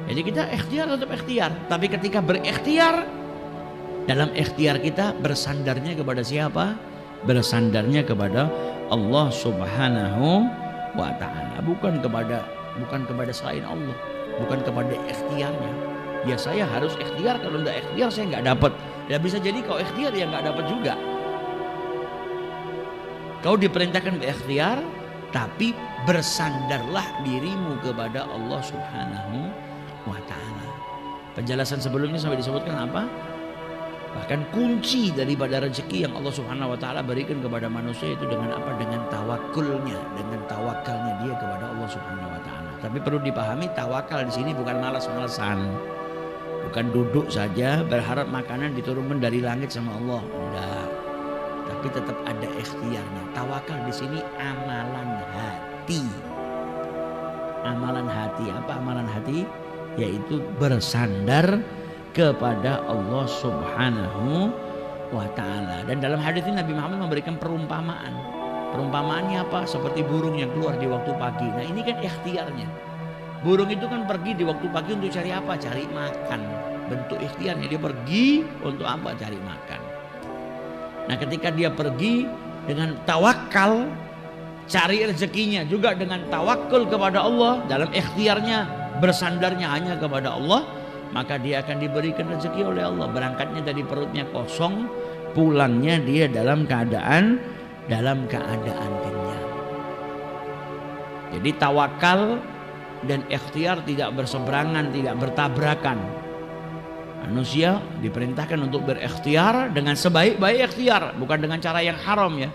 Jadi kita ikhtiar tetap ikhtiar, tapi ketika berikhtiar, dalam ikhtiar kita bersandarnya kepada siapa? Bersandarnya kepada Allah Subhanahu wa ta'ala, bukan kepada selain Allah, bukan kepada ikhtiarnya. Ya saya harus ikhtiar, kalau tidak ikhtiar saya nggak dapat. Ya bisa jadi kau ikhtiar ya nggak dapat juga. Kau diperintahkan berikhtiar, tapi bersandarlah dirimu kepada Allah Subhanahu wa ta'ala. Penjelasan sebelumnya sampai disebutkan apa? Bahkan kunci daripada rezeki yang Allah Subhanahu wa ta'ala berikan kepada manusia itu dengan apa? Dengan tawakulnya, dengan tawakalnya dia kepada Allah Subhanahu wa ta'ala. Tapi perlu dipahami, tawakal di sini bukan malas-malasan. Bukan duduk saja berharap makanan diturunkan dari langit sama Allah. Enggak. Tapi tetap ada ikhtiarnya. Tawakal di sini amalan hati. Amalan hati. Apa amalan hati? Yaitu bersandar kepada Allah Subhanahu wa ta'ala. Dan dalam hadis ini Nabi Muhammad memberikan perumpamaan. Perumpamaannya apa? Seperti burung yang keluar di waktu pagi. Nah ini kan ikhtiarnya. Burung itu kan pergi di waktu pagi untuk cari apa? Cari makan. Bentuk ikhtiarnya, dia pergi untuk apa? Cari makan. Nah ketika dia pergi dengan tawakal, cari rezekinya juga dengan tawakul kepada Allah, dalam ikhtiarnya, bersandarnya hanya kepada Allah, maka dia akan diberikan rezeki oleh Allah. Berangkatnya dari perutnya kosong, pulangnya dia dalam keadaan kenyang. Jadi tawakal dan ikhtiar tidak berseberangan, tidak bertabrakan. Manusia diperintahkan untuk berikhtiar dengan sebaik-baik ikhtiar, bukan dengan cara yang haram ya.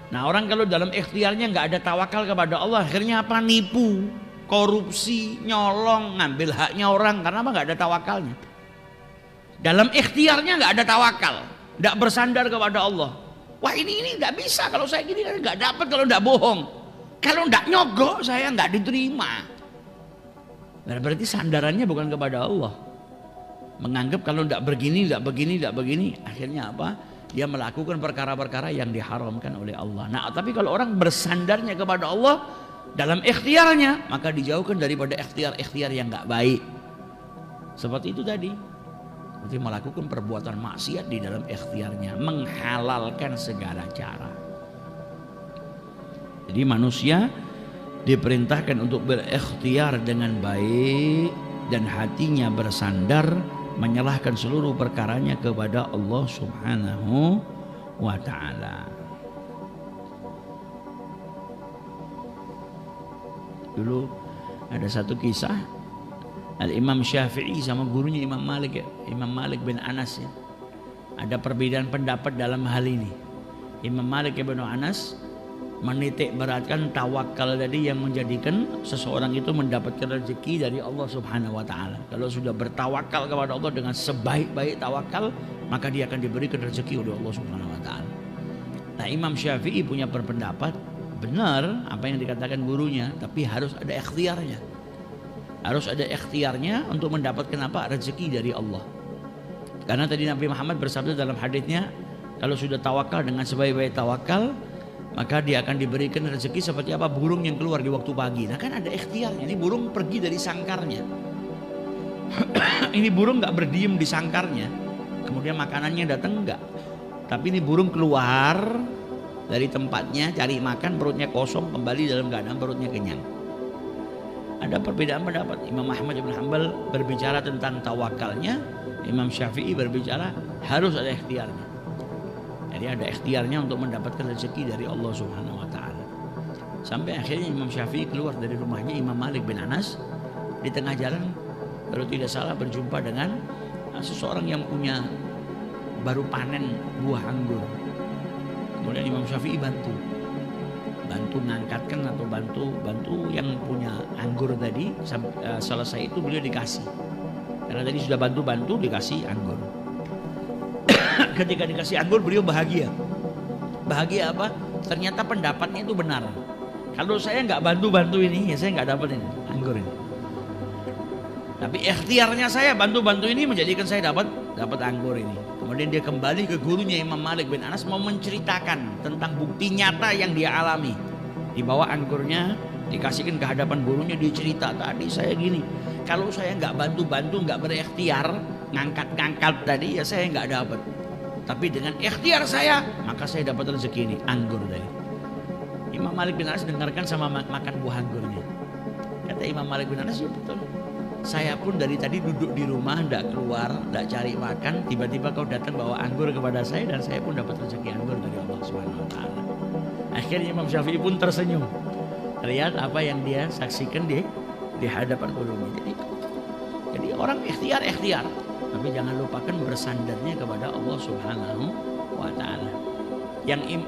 Nah, orang kalau dalam ikhtiarnya nggak ada tawakal kepada Allah, akhirnya apa? Nipu, korupsi, nyolong, ngambil haknya orang, karena apa? Nggak ada tawakalnya. Dalam ikhtiarnya nggak ada tawakal, nggak bersandar kepada Allah. Wah, ini nggak bisa kalau saya gini, nggak dapat kalau nggak bohong. Kalau nggak nyogok saya nggak diterima. Nah, berarti sandarannya bukan kepada Allah. Menganggap kalau tidak begini, akhirnya apa? Dia melakukan perkara-perkara yang diharamkan oleh Allah. Nah, tapi kalau orang bersandarnya kepada Allah dalam ikhtiarnya, maka dijauhkan daripada ikhtiar yang nggak baik. Seperti itu tadi. Berarti melakukan perbuatan maksiat di dalam ikhtiarnya, menghalalkan segala cara. Jadi manusia diperintahkan untuk berikhtiar dengan baik dan hatinya bersandar, menyerahkan seluruh perkaranya kepada Allah Subhanahu wa ta'ala. Dulu ada satu kisah, Al-Imam Syafi'i sama gurunya Imam Malik ya, Imam Malik bin Anas ya. Ada perbedaan pendapat dalam hal ini. Imam Malik bin Anas menitik beratkan tawakal tadi yang menjadikan seseorang itu mendapatkan rezeki dari Allah Subhanahu wa ta'ala. Kalau sudah bertawakal kepada Allah dengan sebaik-baik tawakal, maka dia akan diberikan rezeki oleh Allah Subhanahu wa ta'ala. Nah, Imam Syafi'i punya berpendapat benar apa yang dikatakan gurunya, tapi harus ada ikhtiarnya. Harus ada ikhtiarnya untuk mendapatkan apa? Rezeki dari Allah. Karena tadi Nabi Muhammad bersabda dalam hadisnya, kalau sudah tawakal dengan sebaik-baik tawakal, maka dia akan diberikan rezeki seperti apa? Burung yang keluar di waktu pagi. Nah, kan ada ikhtiarnya. Ini burung pergi dari sangkarnya. Ini burung nggak berdiem di sangkarnya, kemudian makanannya datang, enggak. Tapi ini burung keluar dari tempatnya cari makan, perutnya kosong, kembali dalam keadaan perutnya kenyang. Ada perbedaan pendapat. Imam Ahmad bin Hanbal berbicara tentang tawakalnya, Imam Syafi'i berbicara harus ada ikhtiarnya. Jadi ada ikhtiarnya untuk mendapatkan rezeki dari Allah Subhanahu wa ta'ala. Sampai akhirnya Imam Syafi'i keluar dari rumahnya Imam Malik bin Anas. Di tengah jalan, kalau tidak salah berjumpa dengan seseorang yang punya baru panen buah anggur. Kemudian Imam Syafi'i bantu mengangkatkan atau bantu yang punya anggur tadi. Selesai itu beliau dikasih, karena tadi sudah bantu dikasih anggur. Ketika dikasih anggur, beliau bahagia. Bahagia apa? Ternyata pendapatnya itu benar. Kalau saya nggak bantu ini, ya saya nggak dapat ini anggur ini. Tapi ikhtiarnya saya bantu ini menjadikan saya dapat anggur ini. Kemudian dia kembali ke gurunya Imam Malik bin Anas, mau menceritakan tentang bukti nyata yang dia alami. Dibawa anggurnya, dikasihkan ke hadapan gurunya, dia cerita, tadi saya gini. Kalau saya nggak bantu, nggak berikhtiar, ngangkat tadi, ya saya nggak dapat. Tapi dengan ikhtiar saya, maka saya dapat rezeki ini, anggur tadi. Imam Malik bin Anas dengarkan sama makan buah anggurnya. Kata Imam Malik bin Anas, ya betul. Saya pun dari tadi duduk di rumah, tidak keluar, tidak cari makan. Tiba-tiba kau datang bawa anggur kepada saya, dan saya pun dapat rezeki anggur dari Allah Subhanahu wa ta'ala. Akhirnya Imam Syafi'i pun tersenyum. Lihat apa yang dia saksikan di hadapan gurunya. Jadi orang ikhtiar, tapi jangan lupakan bersandarnya kepada Allah Subhanahu wa ta'ala.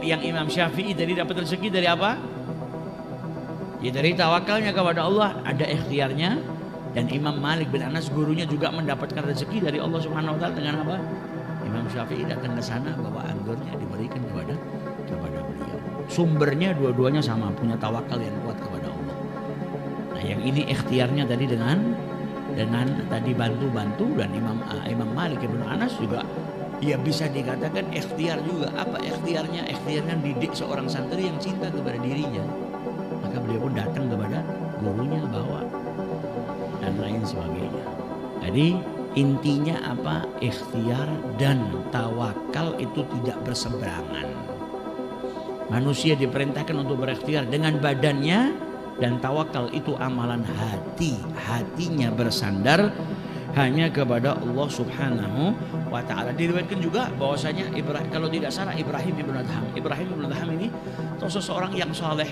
Yang Imam Syafi'i tadi dapat rezeki dari apa? Ya dari tawakalnya kepada Allah, ada ikhtiarnya. Dan Imam Malik bin Anas gurunya juga mendapatkan rezeki dari Allah Subhanahu wa ta'ala dengan apa? Imam Syafi'i datang ke sana bawa anggurnya, diberikan kepada beliau. Sumbernya dua-duanya sama, punya tawakal yang kuat kepada Allah. Nah, yang ini ikhtiarnya tadi dengan tadi bantu, dan Imam Malik bin Anas juga ya bisa dikatakan ikhtiar juga. Apa ikhtiarnya? Ikhtiarnya didik seorang santri yang cinta kepada dirinya. Maka beliau pun datang kepada gurunya bawa dan lain sebagainya. Jadi intinya apa? Ikhtiar dan tawakal itu tidak berseberangan. Manusia diperintahkan untuk berikhtiar dengan badannya, dan tawakal itu amalan hati. Hatinya bersandar hanya kepada Allah Subhanahu wa ta'ala. Diriwayatkan juga bahwasanya kalau tidak salah Ibrahim ibn Adham. Ibrahim ibn Adham ini seseorang yang soleh.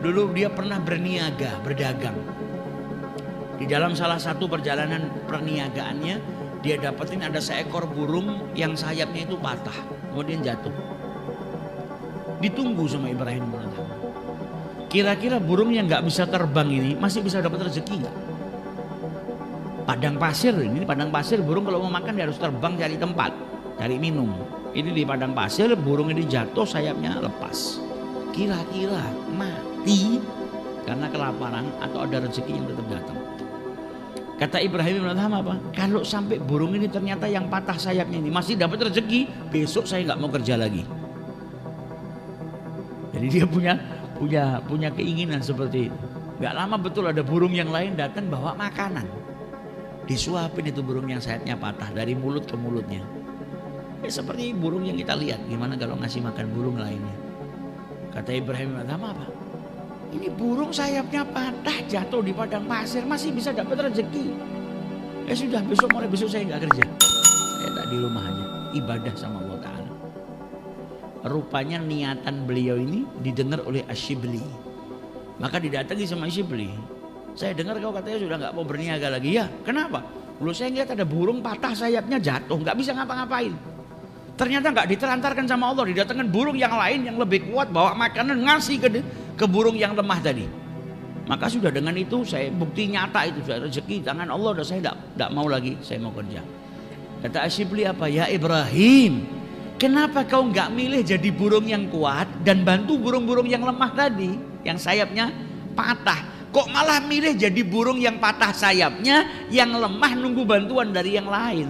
Dulu dia pernah berniaga, berdagang. Di dalam salah satu perjalanan perniagaannya, dia dapetin ada seekor burung yang sayapnya itu patah, kemudian jatuh. Ditunggu sama Ibrahim ibn Adham. Kira-kira burung yang nggak bisa terbang ini masih bisa dapat rezeki nggak? Padang pasir, ini padang pasir, burung kalau mau makan dia harus terbang cari tempat, cari minum. Ini di padang pasir, burung ini jatuh, sayapnya lepas. Kira-kira mati karena kelaparan atau ada rezeki yang tetap datang? Kata Ibrahim bin Adham apa? Kalau sampai burung ini ternyata yang patah sayapnya ini masih dapat rezeki, besok saya nggak mau kerja lagi. Jadi dia punya keinginan seperti itu. Gak lama betul ada burung yang lain datang bawa makanan. Disuapin itu burung yang sayapnya patah dari mulut ke mulutnya. Seperti burung yang kita lihat. Gimana kalau ngasih makan burung lainnya? Kata Ibrahim bin Adham apa? Ini burung sayapnya patah jatuh di padang pasir masih bisa dapat rezeki. Sudah mulai besok saya nggak kerja. Saya tak di rumah hanya ibadah sama Allah Ta'ala. Rupanya niatan beliau ini didengar oleh Asyibli. Maka didatangi sama Asyibli. Saya dengar kau katanya sudah nggak mau berniaga lagi. Ya, kenapa? Dulu saya lihat ada burung patah sayapnya jatuh, nggak bisa ngapa-ngapain. Ternyata nggak ditelantarkan sama Allah, didatangkan burung yang lain yang lebih kuat bawa makanan ngasih ke burung yang lemah tadi. Maka sudah dengan itu saya bukti nyata itu sudah rezeki tangan Allah, udah saya tidak mau lagi, saya mau kerja. Kata Asyibli apa? Ya Ibrahim, kenapa kau nggak milih jadi burung yang kuat dan bantu burung-burung yang lemah tadi, yang sayapnya patah? Kok malah milih jadi burung yang patah sayapnya, yang lemah nunggu bantuan dari yang lain?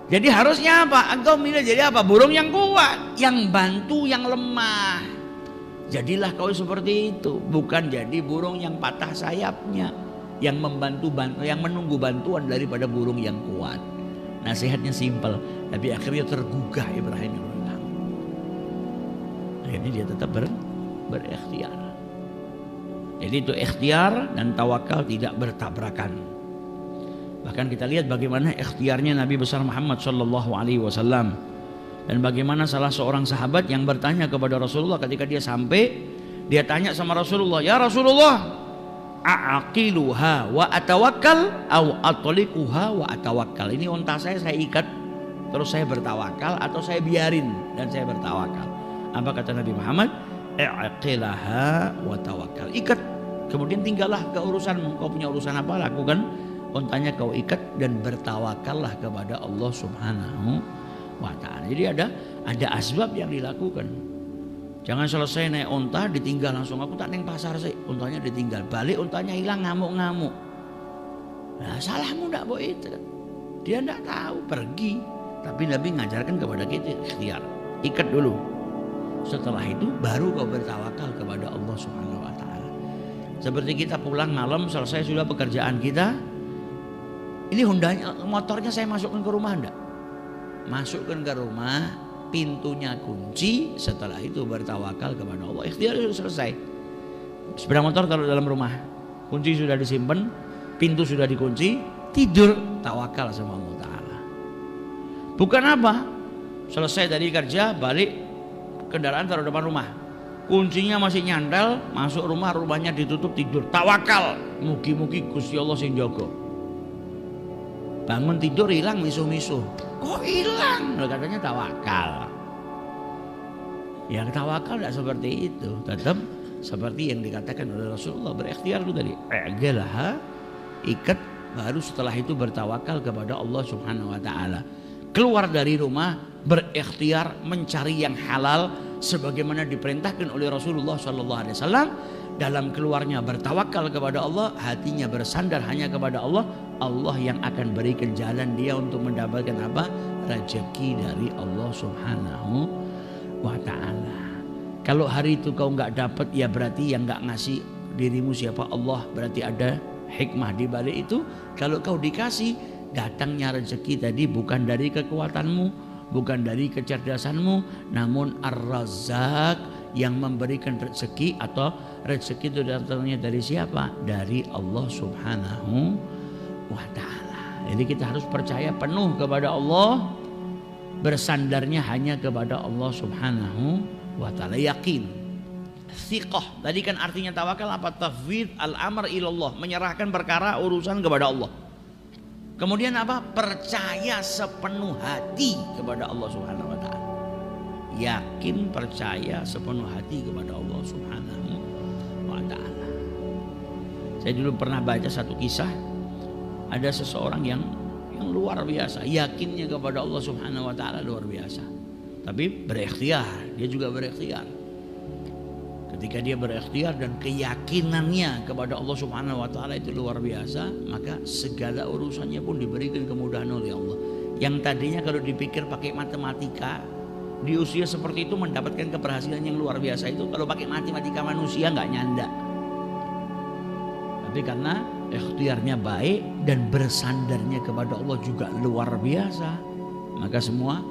Jadi harusnya apa? Engkau milih jadi apa? Burung yang kuat, yang bantu yang lemah. Jadilah kau seperti itu, bukan jadi burung yang patah sayapnya, yang yang menunggu bantuan daripada burung yang kuat. Nasihatnya simpel, tapi akhirnya tergugah Ibrahim bin Adham. Akhirnya dia tetap berikhtiar. Jadi itu ikhtiar dan tawakal tidak bertabrakan. Bahkan kita lihat bagaimana ikhtiarnya Nabi besar Muhammad sallallahu alaihi wasallam, dan bagaimana salah seorang sahabat yang bertanya kepada Rasulullah ketika dia sampai, dia tanya sama Rasulullah, "Ya Rasulullah, a'aqiluha wa atawakkal au atliquha wa atawakkal?" Ini unta saya ikat terus saya bertawakal atau saya biarin dan saya bertawakal? Apa kata Nabi Muhammad? I'qilaha wa tawakkal. Ikat, kemudian tinggallah ke urusanmu. Kau punya urusan apa, lakukan. Untanya kau ikat dan bertawakallah kepada Allah Subhanahu wa ta'ala. Jadi ada asbab yang dilakukan. Jangan selesai naik unta ditinggal langsung, aku tak neng pasar sih, untanya ditinggal, balik untanya hilang ngamuk-ngamuk. Nah, salahmu ndak boleh itu. Dia ndak tahu, pergi. Tapi Nabi ngajarkan kepada kita ikhtiar. Ikat dulu. Setelah itu baru kau bertawakal kepada Allah Subhanahu wa ta'ala. Seperti kita pulang malam, selesai sudah pekerjaan kita. Ini Hondanya, motornya saya masukkan ke rumah enggak? Masukkan ke rumah, pintunya kunci. Setelah itu bertawakal kepada Allah. Ikhtiar sudah selesai. Sepeda motor taruh dalam rumah, kunci sudah disimpan, pintu sudah dikunci, tidur, tawakal sama Allah Ta'ala. Bukan apa? Selesai dari kerja, balik, kendaraan taruh depan rumah, kuncinya masih nyandal, masuk rumah, rumahnya ditutup, tidur, tawakal, mugi-mugi Gusti Allah sing jaga. Bangun tidur hilang misuh-misuh, kok hilang? Katanya tawakal. Yang tawakal tidak seperti itu, tetap seperti yang dikatakan oleh Rasulullah, berikhtiar itu tadi, ikat, baru setelah itu bertawakal kepada Allah Subhanahu wa ta'ala. Keluar dari rumah, berikhtiar mencari yang halal sebagaimana diperintahkan oleh Rasulullah sallallahu alaihi wasallam. Dalam keluarnya bertawakal kepada Allah, hatinya bersandar hanya kepada Allah. Allah yang akan berikan jalan dia untuk mendapatkan apa? Rezeki dari Allah Subhanahu wa ta'ala. Kalau hari itu kau nggak dapat, ya berarti yang nggak ngasih dirimu siapa? Allah. Berarti ada hikmah di balik itu. Kalau kau dikasih, datangnya rezeki tadi bukan dari kekuatanmu, bukan dari kecerdasanmu, namun Ar-Razzaq yang memberikan rezeki, atau rezeki itu datangnya dari siapa? Dari Allah Subhanahu wa Ta'ala. Jadi kita harus percaya penuh kepada Allah, bersandarnya hanya kepada Allah Subhanahu wa Ta'ala, yakin. Thiqah, tadi kan artinya tawakal apa? Tafwid al-amr ilallah, menyerahkan perkara urusan kepada Allah. Kemudian apa? Percaya sepenuh hati kepada Allah Subhanahu wa Ta'ala. Yakin, percaya sepenuh hati kepada Allah Subhanahu wa Ta'ala. Saya dulu pernah baca satu kisah, ada seseorang yang luar biasa, yakinnya kepada Allah Subhanahu wa Ta'ala luar biasa. Tapi berikhtiar, dia juga berikhtiar. Ketika dia berikhtiar dan keyakinannya kepada Allah Subhanahu wa Ta'ala itu luar biasa, maka segala urusannya pun diberikan kemudahan oleh Allah. Yang tadinya kalau dipikir pakai matematika, di usia seperti itu mendapatkan keberhasilan yang luar biasa, itu kalau pakai matematika manusia nggak nyanda. Tapi karena ikhtiarnya baik dan bersandarnya kepada Allah juga luar biasa, maka semua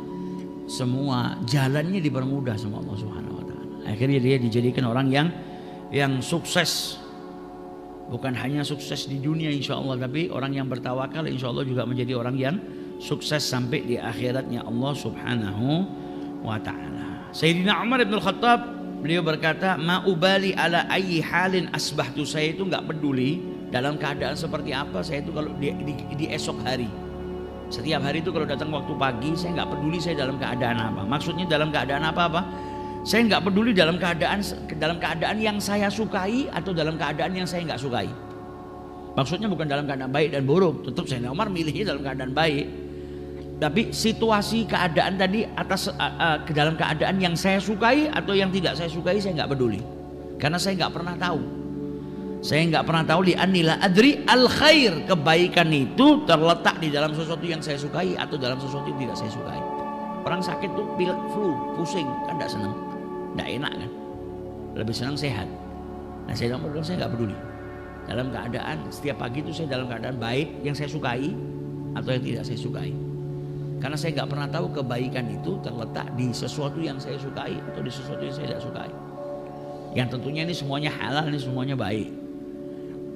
jalannya dipermudah sama Allah Subhanahu wa Ta'ala. Akhirnya dia dijadikan orang yang sukses. Bukan hanya sukses di dunia insya Allah, tapi orang yang bertawakal insya Allah juga menjadi orang yang sukses sampai di akhiratnya Allah Subhanahu wa Ta'ala. Sayyidina Umar bin Khattab, beliau berkata, ma ubali ala ayyi halin asbahtu, saya itu enggak peduli dalam keadaan seperti apa saya itu kalau di esok hari. Setiap hari itu kalau datang waktu pagi, saya enggak peduli saya dalam keadaan apa. Maksudnya dalam keadaan apa? Saya enggak peduli dalam keadaan yang saya sukai atau dalam keadaan yang saya enggak sukai. Maksudnya bukan dalam keadaan baik dan buruk, tetap Sayyidina Umar milihnya dalam keadaan baik. Tapi situasi keadaan tadi ke dalam keadaan yang saya sukai atau yang tidak saya sukai, saya nggak peduli, karena saya nggak pernah tahu. Saya nggak pernah tahu li'anni la adri al khair, kebaikan itu terletak di dalam sesuatu yang saya sukai atau dalam sesuatu yang tidak saya sukai. Orang sakit tuh pilek, flu, pusing, kan nggak senang, nggak enak kan, lebih senang sehat. Nah saya nggak peduli dalam keadaan setiap pagi itu saya dalam keadaan baik yang saya sukai atau yang tidak saya sukai. Karena saya nggak pernah tahu kebaikan itu terletak di sesuatu yang saya sukai atau di sesuatu yang saya tidak sukai. Yang tentunya ini semuanya halal, ini semuanya baik.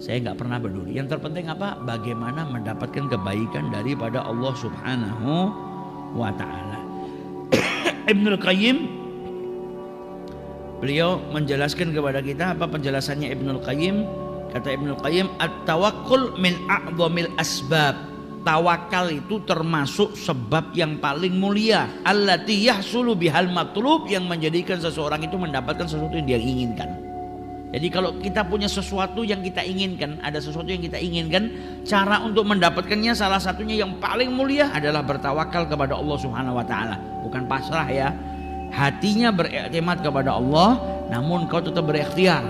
Saya nggak pernah peduli. Yang terpenting apa? Bagaimana mendapatkan kebaikan daripada Allah Subhanahu wa Ta'ala. Ibnul Qayyim, beliau menjelaskan kepada kita apa penjelasannya Ibnul Qayyim. Kata Ibnul Qayyim, at-tawakkul min a'dhamil asbab. Tawakal itu termasuk sebab yang paling mulia, allati yahsulu bihal matlub, yang menjadikan seseorang itu mendapatkan sesuatu yang dia inginkan. Jadi kalau kita punya sesuatu yang kita inginkan, ada sesuatu yang kita inginkan, cara untuk mendapatkannya salah satunya yang paling mulia adalah bertawakal kepada Allah Subhanahu wa Ta'ala. Bukan pasrah ya, hatinya beriktimat kepada Allah, namun kau tetap berikhtiar.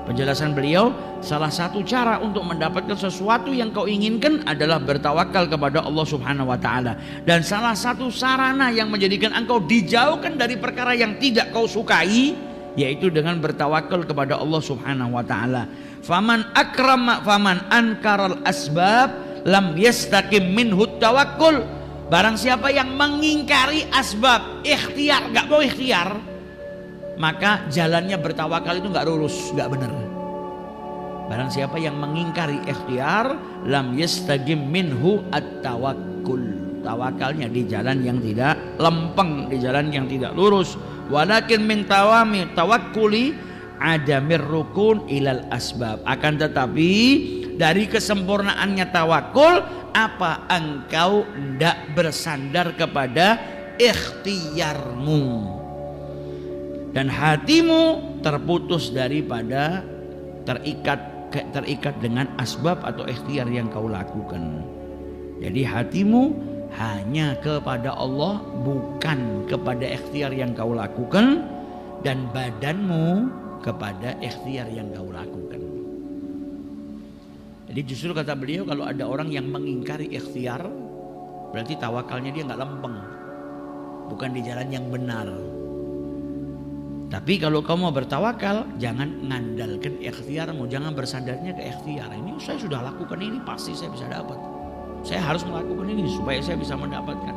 Penjelasan beliau, salah satu cara untuk mendapatkan sesuatu yang kau inginkan adalah bertawakal kepada Allah Subhanahu wa Ta'ala. Dan salah satu sarana yang menjadikan engkau dijauhkan dari perkara yang tidak kau sukai, yaitu dengan bertawakal kepada Allah Subhanahu wa Ta'ala. Faman ankaral asbab lam yastaqim minhu tawakkul. Barang siapa yang mengingkari asbab, ikhtiar, gak mau ikhtiar, maka jalannya bertawakal itu nggak lurus, nggak benar. Barang siapa yang mengingkari ikhtiar, lam yastaqim minhu at-tawakkul. Tawakalnya di jalan yang tidak lempeng, di jalan yang tidak lurus. Walakin min tawami tawakkuli adamir rukun ilal asbab. Akan tetapi dari kesempurnaannya tawakul, apa engkau tidak bersandar kepada ikhtiarmu dan hatimu terputus daripada terikat dengan asbab atau ikhtiar yang kau lakukan. Jadi hatimu hanya kepada Allah, bukan kepada ikhtiar yang kau lakukan, dan badanmu kepada ikhtiar yang kau lakukan. Jadi justru kata beliau, kalau ada orang yang mengingkari ikhtiar, berarti tawakalnya dia nggak lempeng, bukan di jalan yang benar. Tapi kalau kamu mau bertawakal, jangan mengandalkan ikhtiarmu, jangan bersandarnya ke ikhtiar. Ini saya sudah lakukan, ini pasti saya bisa dapat. Saya harus melakukan ini supaya saya bisa mendapatkan.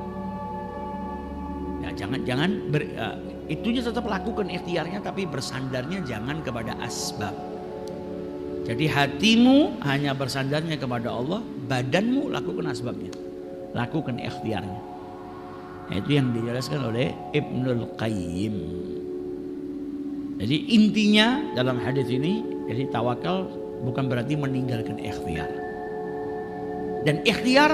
Ya, itunya tetap lakukan ikhtiarnya, tapi bersandarnya jangan kepada asbab. Jadi hatimu hanya bersandarnya kepada Allah, badanmu lakukan asbabnya, lakukan ikhtiarnya. Nah, itu yang dijelaskan oleh Ibnul Qayyim. Jadi intinya dalam hadis ini, jadi tawakal bukan berarti meninggalkan ikhtiar. Dan ikhtiar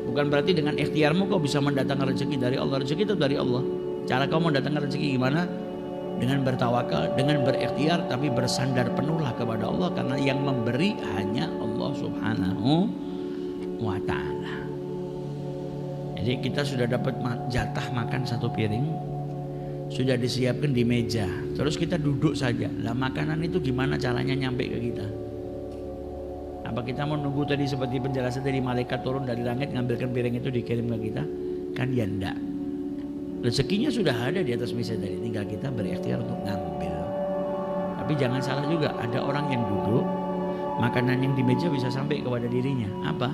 bukan berarti dengan ikhtiarmu kau bisa mendatangkan rezeki dari Allah. Rezeki itu dari Allah. Cara kau mendatangkan rezeki gimana? Dengan bertawakal, dengan berikhtiar, tapi bersandar penuhlah kepada Allah, karena yang memberi hanya Allah Subhanahu wa ta'ala. Jadi kita sudah dapat jatah makan satu piring, sudah disiapkan di meja, terus kita duduk saja. Lah makanan itu gimana caranya nyampe ke kita? Apa kita mau nunggu tadi seperti penjelasan dari malaikat turun dari langit ngambilkan piring itu dikirim ke kita? Kan ya enggak. Rezekinya sudah ada di atas meja tadi, tinggal kita berikhtiar untuk ngambil. Tapi jangan salah juga, ada orang yang duduk, makanan yang di meja bisa sampai kepada dirinya. Apa?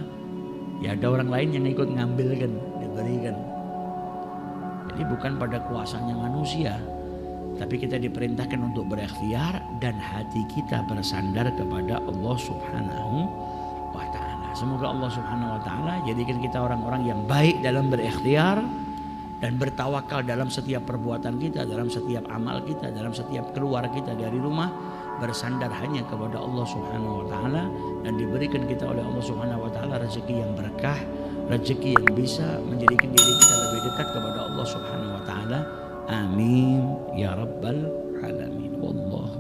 Ya ada orang lain yang ikut ngambil kan, diberikan. Jadi bukan pada kuasanya manusia, tapi kita diperintahkan untuk berikhtiar dan hati kita bersandar kepada Allah Subhanahu wa ta'ala. Semoga Allah Subhanahu wa ta'ala jadikan kita orang-orang yang baik dalam berikhtiar dan bertawakal dalam setiap perbuatan kita, dalam setiap amal kita, dalam setiap keluar kita dari rumah, bersandar hanya kepada Allah Subhanahu wa ta'ala, dan diberikan kita oleh Allah Subhanahu wa ta'ala rezeki yang berkah, rezeki yang bisa menjadikan diri kita lebih dekat kepada Allah Subhanahu wa ta'ala. Amin ya rabbal alamin. Wallahu